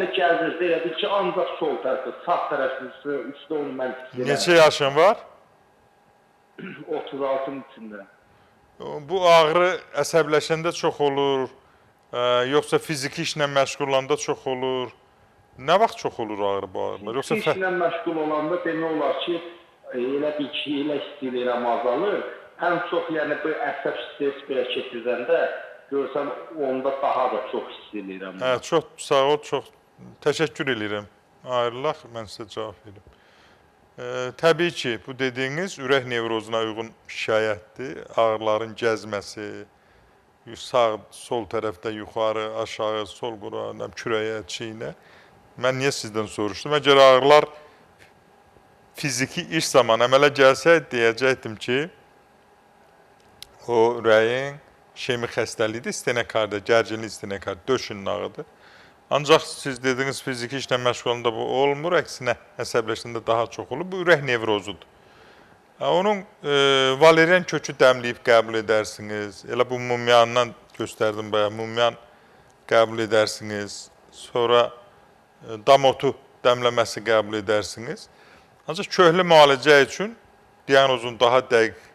Gəldirdi, elədi ki, ancaq sol tərəfdə, sağ tərəfdə üstə onu mən istəyirəm. Neçə yaşın var? 36-nın içində. Bu ağrı əsəbləşəndə çox olur, yoxsa fiziki işlə məşğul olanda çox olur? Nə vaxt çox olur ağrı bu ağrılar? Fiziki işlə məşğul olanda demək olar ki, elə bir ki, elə istəyirəm azalır. Ən çox, yəni bu əsəb stres belə keçirdəndə görsən, onda daha da çox istəyirəm. Hə, çox sağ ol, çox təşəkkür edirəm. Ayrılaq, mən sizə cavab verim. Təbii ki, bu dediyiniz ürək nevrozuna uyğun şikayətdir. Ağrıların gəzməsi, sağ, sol tərəfdə yuxarı, aşağı, sol qura, kürəyə, çiyinə. Mən niyə sizdən soruşdum? Əgər ağrılar fiziki iş zamanı əmələ gəlsəydi, deyəcəkdim ki, o ürəyin işemik xəstəliyidir, stenokardiya, gərginli stenokardiya, döşünün ağrıdır. Ancaq siz dediyiniz fiziki işlə məşğul olanda bu olmur, əksinə əsəbləşəndə daha çox olur. Bu ürək nevrozudur. Onun valerian kökü dəmləyib qəbul edərsiniz. Elə bu mumyandan göstərdim bayağı, mumyan qəbul edərsiniz. Sonra damotu dəmləməsi qəbul edərsiniz. Ancaq köhlü müalicə üçün, diaqnozun daha dəqiq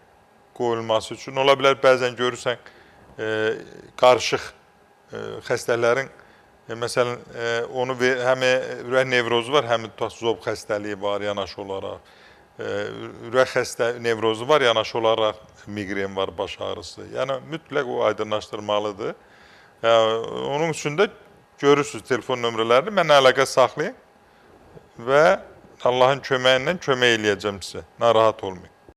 qoyulması üçün, ola bilər bəzən görürsən, qarışıq xəstələrin, məsələn, onu həm ürək nevrozu var, həm zob xəstəliyi var yanaşı olaraq, ürək nevrozu var, yanaşı olaraq migren var, baş ağrısı. Yəni, mütləq o aydınlaşdırmalıdır. Onun üçün də görürsünüz telefon nömrələrini, mən əlaqə saxlayın və Allahın köməyi ilə kömək eləyəcəm sizə. Narahat olmayın.